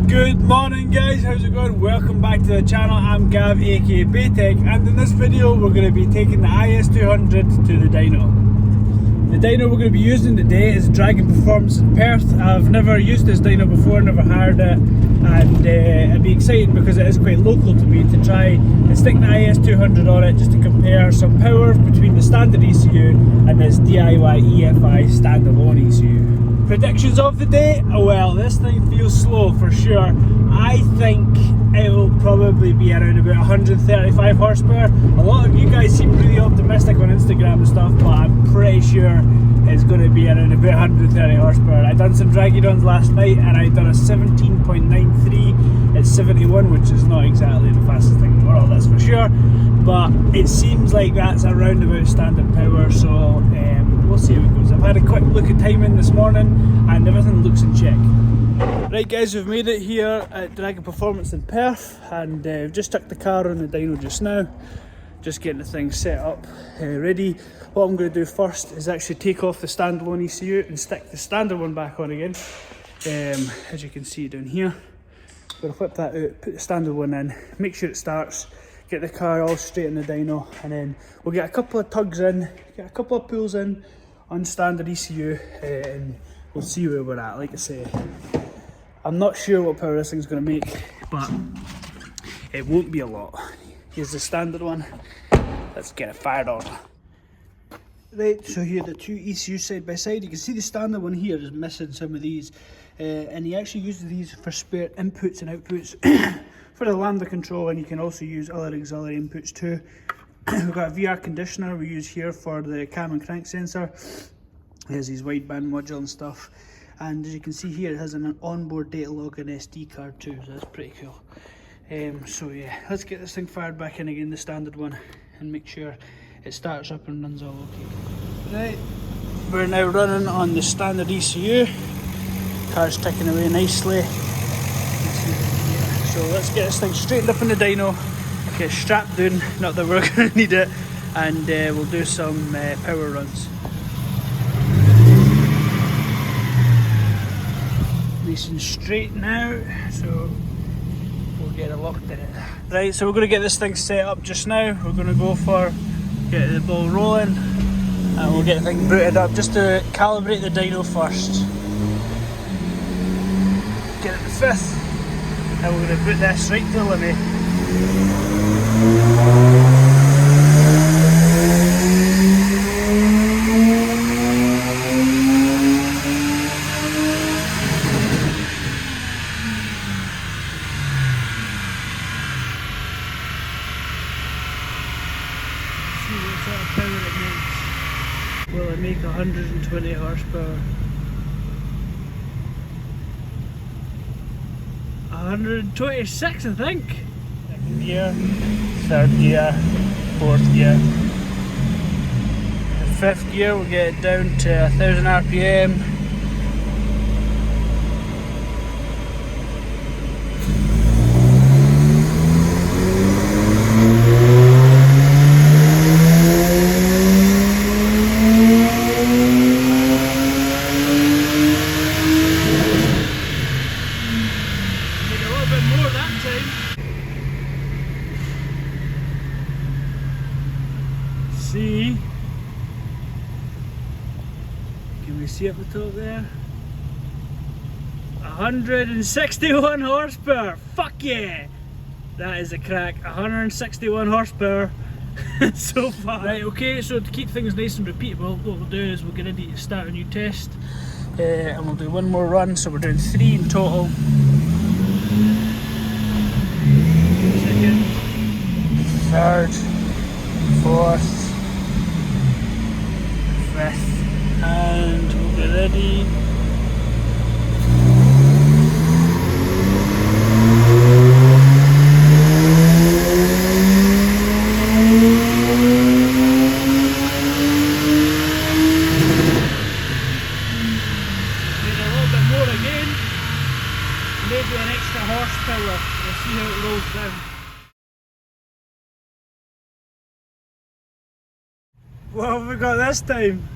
Good morning guys, how's it going? Welcome back to the channel. I'm Gav aka BEYTEK, and in this video we're going to be taking the IS200 to the dyno. The dyno we're going to be using today is Dragon Performance in Perth. I've never used this dyno before, never hired it, and I'd be excited because it is quite local to me to try and stick the IS200 on it just to compare some power between the standard ECU and this DIY EFI standalone ECU. Predictions of the day? Well, this thing feels slow for sure. I think it will probably be around about 135 horsepower. A lot of you guys seem really optimistic on Instagram and stuff, but I'm pretty sure it's going to be around about 130 horsepower. I done some draggy runs last night and I done a 17.93 at 71, which is not exactly the fastest thing in the world, that's for sure. But it seems like that's around about standard power, so we'll see how it goes. I've had a quick look at timing this morning and everything looks in check. Right guys, we've made it here at Dragon Performance in Perth, and we've just stuck the car on the dyno just now. Just getting the thing set up, ready. What I'm going to do first is actually take off the standalone ECU and stick the standard one back on again. As you can see down here, I'm going to flip that out, put the standard one in, make sure it starts, get the car all straight in the dyno, and then we'll get a couple of tugs in, get a couple of pulls in on standard ECU, and we'll see where we're at. Like I say, I'm not sure what power this thing's going to make, but it won't be a lot. Here's the standard one. Let's get it fired on. Right, so here are the two ECUs side by side. You can see the standard one here is missing some of these, and he actually uses these for spare inputs and outputs for the lambda control, and you can also use other auxiliary inputs too. We've got a VR conditioner we use here for the cam and crank sensor. There's his wideband module and stuff, and as you can see here, it has an onboard data log and SD card too, so that's pretty cool. So yeah, let's get this thing fired back in again, the standard one, and make sure it starts up and runs all okay. Right, we're now running on the standard ECU. Car's ticking away nicely. So let's get this thing straightened up in the dyno, get strapped down, not that we're going to need it, and we'll do some power runs. Nice and straight now, so we'll get it locked in it. Right, so we're going to get this thing set up just now. We're going to go for get the ball rolling, and we'll get the thing booted up just to calibrate the dyno first. Get it to 5th, and we're going to boot this right to the limit. Will it make 120 horsepower? 126 I think. Second gear, third gear, fourth gear. The 5th gear we'll get it down to 1000 RPM. See, can we see up the top there? 161 horsepower, fuck yeah! That is a crack, 161 horsepower so far. Right, okay, so to keep things nice and repeatable, what we'll do is we'll get ready to start a new test, and we'll do one more run, so we're doing 3 in total. Second, third, 4th, 5th, and we'll get ready. Need a little bit more again, maybe an extra horsepower. We'll see how it rolls down. What have we got this time?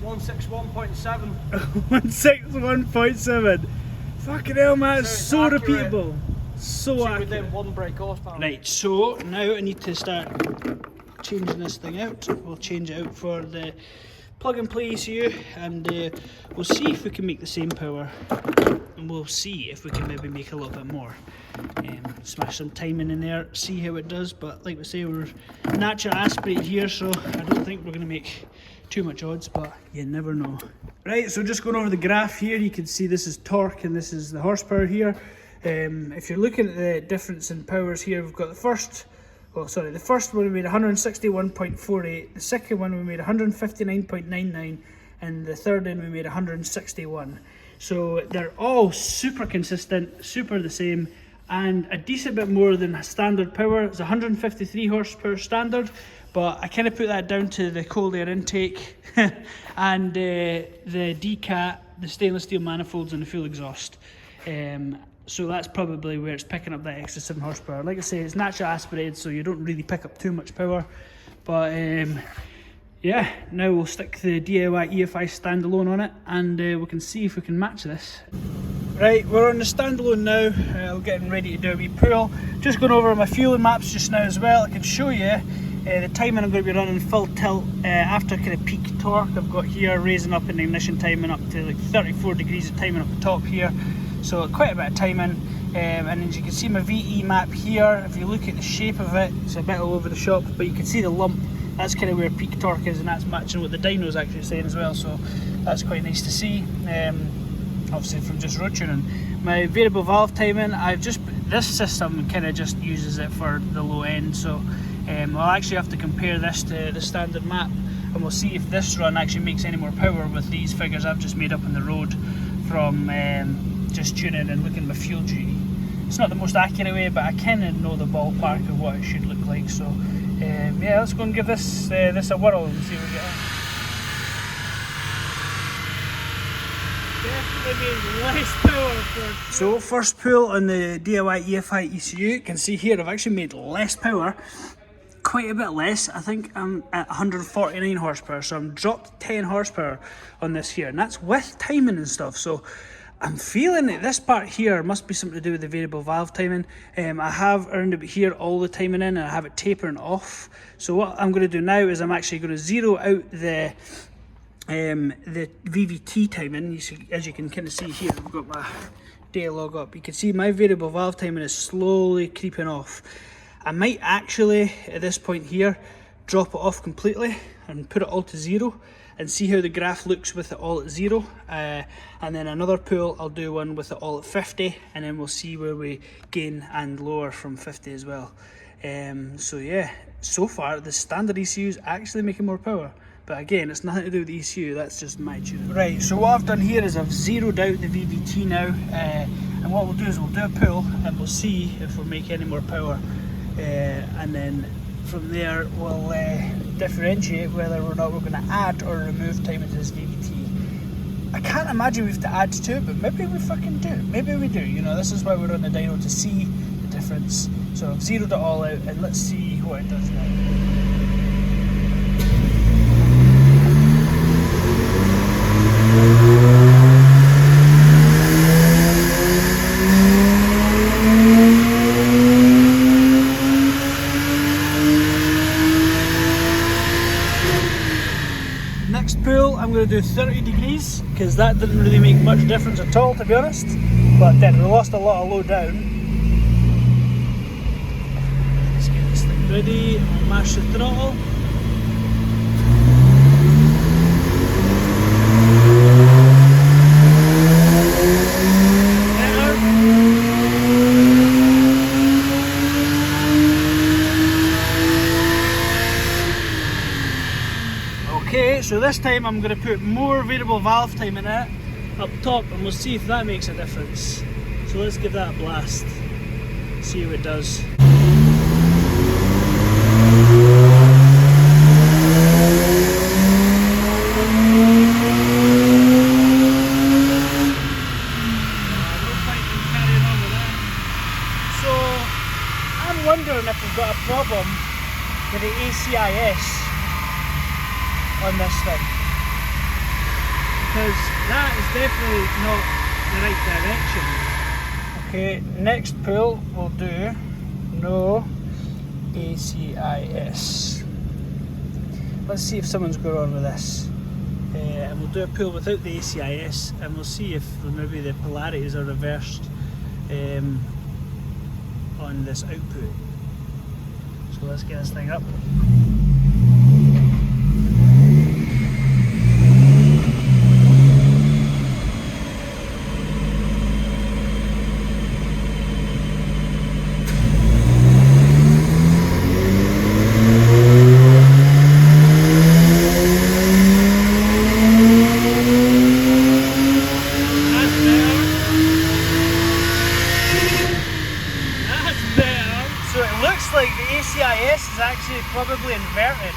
161.7. 161.7. Fucking hell, man, it's so repeatable. So accurate. Within 1 brake horsepower. Right, so now I need to start changing this thing out. We'll change it out for the plug and play ECU, and we'll see if we can make the same power, and we'll see if we can maybe make a little bit more. Smash some timing in there, see how it does, but like we say, we're natural aspirated here, so I don't think we're going to make too much odds, but you never know. Right, so just going over the graph here, you can see this is torque and this is the horsepower here. If you're looking at the difference in powers here, we've got the first one we made 161.48, the second one we made 159.99, and the third one we made 161. So they're all super consistent, super the same, and a decent bit more than standard power. It's 153 horsepower standard, but I kind of put that down to the cold air intake and the decat, the stainless steel manifolds, and the fuel exhaust. So that's probably where it's picking up that extra 7 horsepower. Like I say, it's natural aspirated, so you don't really pick up too much power. But yeah, now we'll stick the DIY EFI standalone on it, and we can see if we can match this. Right, we're on the standalone now. We're getting ready to do a wee pull. Just going over my fueling maps just now as well. I can show you the timing I'm going to be running full tilt after kind of peak torque. I've got here raising up in ignition timing up to like 34 degrees of timing up the top here. So quite a bit of timing, and as you can see my VE map here, if you look at the shape of it, it's a bit all over the shop, but you can see the lump, that's kind of where peak torque is, and that's matching what the dyno's actually saying as well, so that's quite nice to see, obviously from just road tuning. My variable valve timing, this system kind of just uses it for the low end, so I'll actually have to compare this to the standard map, and we'll see if this run actually makes any more power with these figures I've just made up on the road from just tuning and looking at my fuel duty. It's not the most accurate way, but I kind of know the ballpark of what it should look like. So yeah, let's go and give this a whirl and see what we get on. Definitely made less power for... So first pull on the DIY EFI ECU, you can see here I've actually made less power. Quite a bit less. I think I'm at 149 horsepower, so I'm dropped 10 horsepower on this here, and that's with timing and stuff. So I'm feeling that this part here must be something to do with the variable valve timing. I have around about here all the timing in, and I have it tapering off. So what I'm going to do now is I'm actually going to zero out the VVT timing. As you can kind of see here, I've got my data log up. You can see my variable valve timing is slowly creeping off. I might actually, at this point here, drop it off completely and put it all to 0 and see how the graph looks with it all at 0. And then another pull, I'll do one with it all at 50, and then we'll see where we gain and lower from 50 as well. So yeah, so far the standard ECU is actually making more power. But again, it's nothing to do with the ECU, that's just my tune. Right, so what I've done here is I've zeroed out the VVT now, and what we'll do is we'll do a pull and we'll see if we'll make any more power. And then from there we'll differentiate whether or not we're going to add or remove time into this VVT. I can't imagine we have to add to it, but maybe we fucking do. Maybe we do, you know, this is why we're on the dyno, to see the difference. So I've zeroed it all out, and let's see what it does now. I'm going to do 30 degrees because that didn't really make much difference at all, to be honest, but then we lost a lot of low down. Let's get this thing ready and we'll mash the throttle. Okay, so this time I'm going to put more variable valve time in it up top, and we'll see if that makes a difference. So let's give that a blast, see how it does. So I'm wondering if we've got a problem with the ACIS on this thing, because that is definitely not the right direction. Okay, next pull we'll do no ACIS. Let's see if someone's going on with this. And we'll do a pull without the ACIS, and we'll see if maybe the polarities are reversed on this output. So let's get this thing up. Actually probably inverted.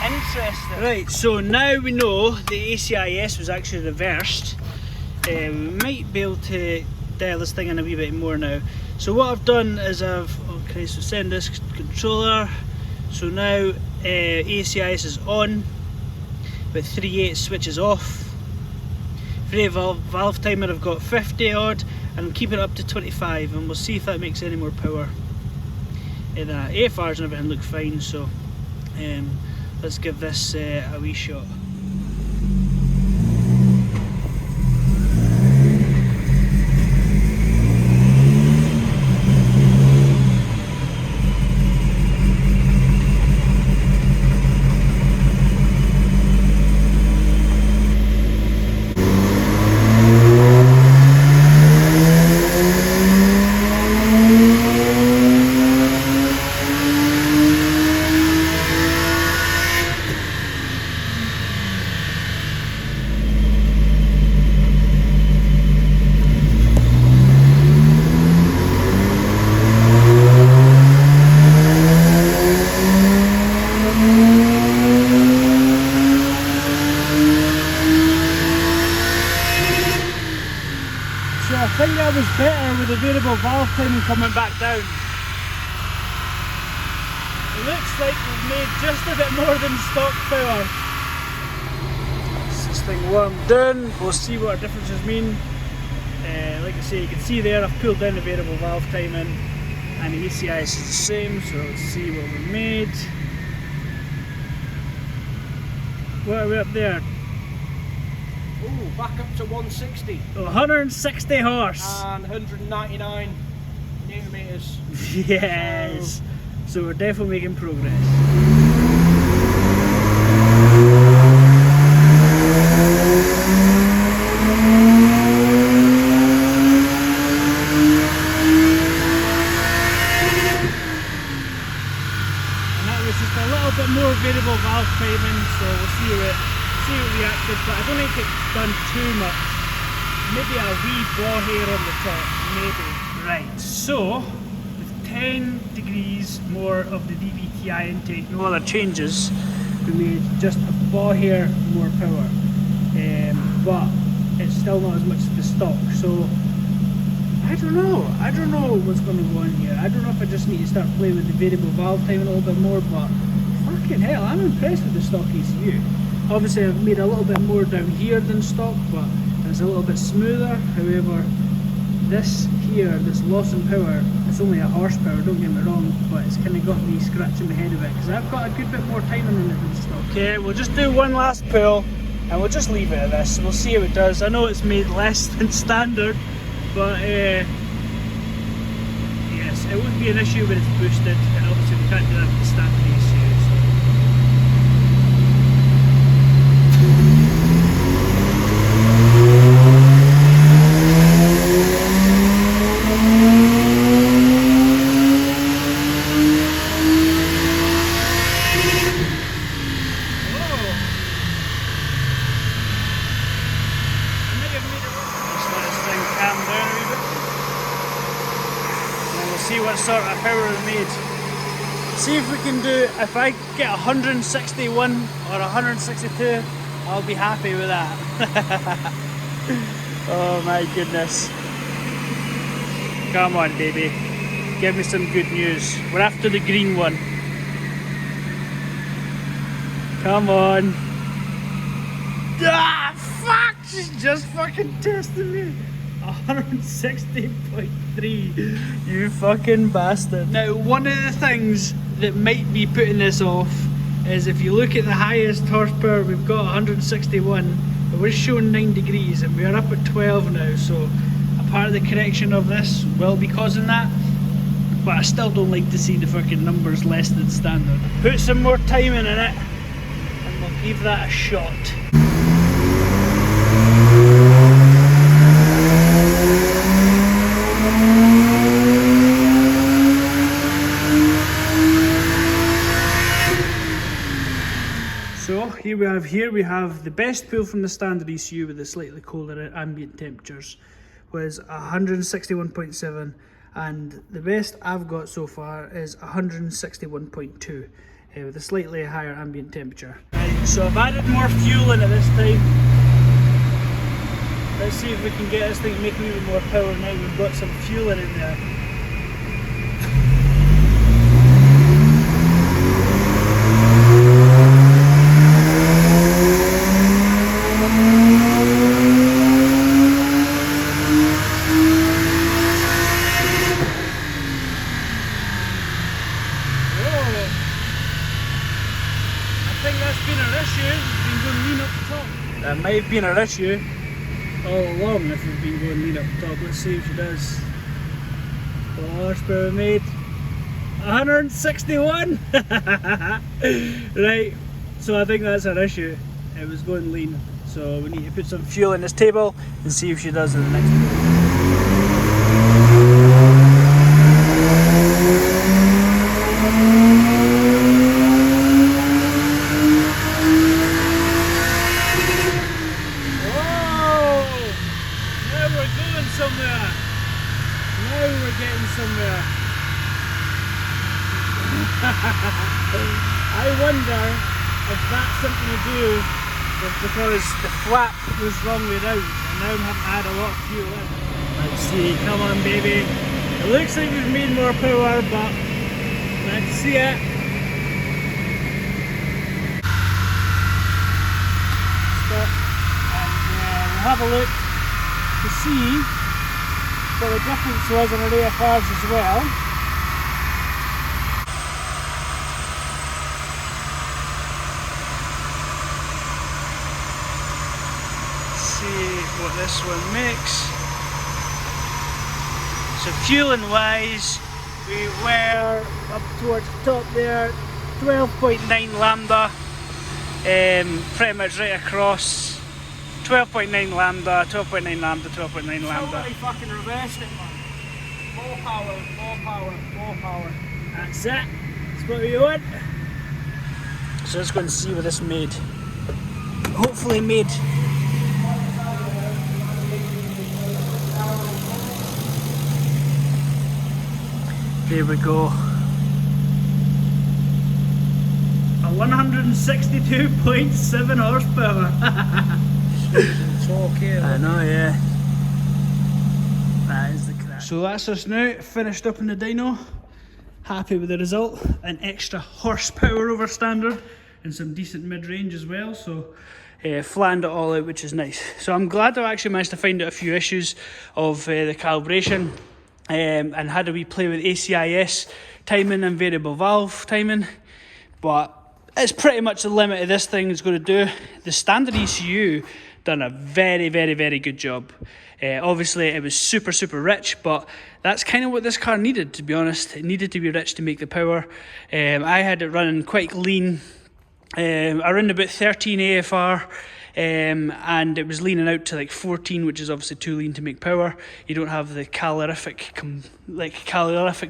Interesting. Right, so now we know the ACIS was actually reversed. We might be able to dial this thing in a wee bit more now. So what I've done is okay, so send this controller. So now ACIS is on, but 3/8 switches off. For valve timer I've got 50 odd, and I'm keeping it up to 25, and we'll see if that makes any more power. The AFRs and everything look fine, so let's give this a wee shot. I think that was better with the variable valve timing coming back down. It looks like we've made just a bit more than stock power. This thing warmed down, we'll see what our differences mean. Like I say, you can see there I've pulled down the variable valve timing and the ACIS is the same, so let's see what we made. What are we up there? Ooh, back up to 160. 160 horse. And 199 newton meters. Yes. So we're definitely making progress. And that was just a little bit more variable valve timing, so we'll see what reacted, but I don't think it's done too much. Maybe a wee ball hair on the top, maybe. Right, so with 10 degrees more of the VVTi intake, no other changes, we made just a ball hair more power, but it's still not as much as the stock. So I don't know what's going to go on here. I don't know if I just need to start playing with the variable valve timing a little bit more, but fucking hell, I'm impressed with the stock ECU. Obviously I've made a little bit more down here than stock, but it's a little bit smoother. However, this here, this loss in power, it's only a horsepower, don't get me wrong, but it's kind of got me scratching my head a bit because I've got a good bit more timing in it than stock. Okay, we'll just do one last pull and we'll just leave it at this. We'll see how it does. I know it's made less than standard, but yes, it wouldn't be an issue when it's boosted, and obviously we can't do that with the standard ECU. See what sort of power we made. See if we can do, if I get 161 or 162, I'll be happy with that. Oh my goodness. Come on baby, give me some good news. We're after the green one. Come on. Ah, fuck! She's just fucking testing me. 160.3, you fucking bastard. Now, one of the things that might be putting this off is if you look at the highest horsepower, we've got 161, but we're showing 9 degrees and we're up at 12 now, so a part of the correction of this will be causing that, but I still don't like to see the fucking numbers less than standard. Put some more timing in it and we'll give that a shot. So here we have the best pull from the standard ECU with the slightly colder ambient temperatures was 161.7, and the best I've got so far is 161.2 with a slightly higher ambient temperature. Right, so I've added more fuel in it this time. Let's see if we can get this thing to make a little more power now we've got some fuel in it there. That might have been our issue all along if we've been going lean up top. Let's see if she does. What horsepower made? 161! Right, so I think that's our issue. It was going lean. So we need to put some fuel in this table and see if she does in the next video. I wonder if that's something to do with because the flap was wrong way round and now I'm having to add a lot of fuel in. Let's see, come on baby. It looks like we've made more power, but let's see it. Stop and we'll have a look to see what the difference was in our AFRs as well. What this one makes. So fueling wise, we were up towards the top there, 12.9 lambda, pretty much right across. 12.9 lambda, 12.9 lambda, 12.9 lambda. Somebody fucking reversed it, man. More power, more power, more power. That's it. That's what we want. So let's go and see what this made. Hopefully made. There we go. A 162.7 horsepower. It's okay. I know, yeah. That is the crack. So that's us now, finished up in the dyno. Happy with the result. An extra horsepower over standard and some decent mid-range as well. So flanned it all out, which is nice. So I'm glad I actually managed to find out a few issues of the calibration. And had a wee play with ACIS timing and variable valve timing, but it's pretty much the limit of this thing is going to do. The standard ECU done a very good job. Obviously it was super rich, but that's kind of what this car needed, to be honest. It needed to be rich to make the power. I had it running quite lean, around about 13 AFR. And it was leaning out to like 14, which is obviously too lean to make power. You don't have the calorific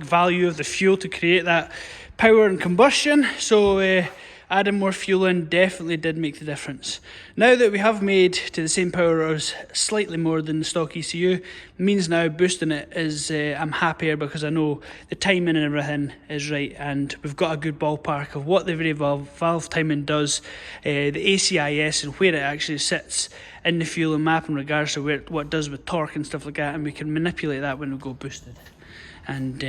value of the fuel to create that power and combustion. So adding more fuel in definitely did make the difference. Now that we have made to the same power as slightly more than the stock ECU, means now boosting it is I'm happier because I know the timing and everything is right, and we've got a good ballpark of what the variable valve timing does, the ACIS and where it actually sits in the fueling map in regards to what it does with torque and stuff like that, and we can manipulate that when we go boosted. And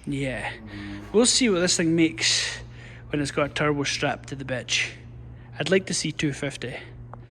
yeah, we'll see what this thing makes when it's got a turbo strapped to the bitch. I'd like to see 250.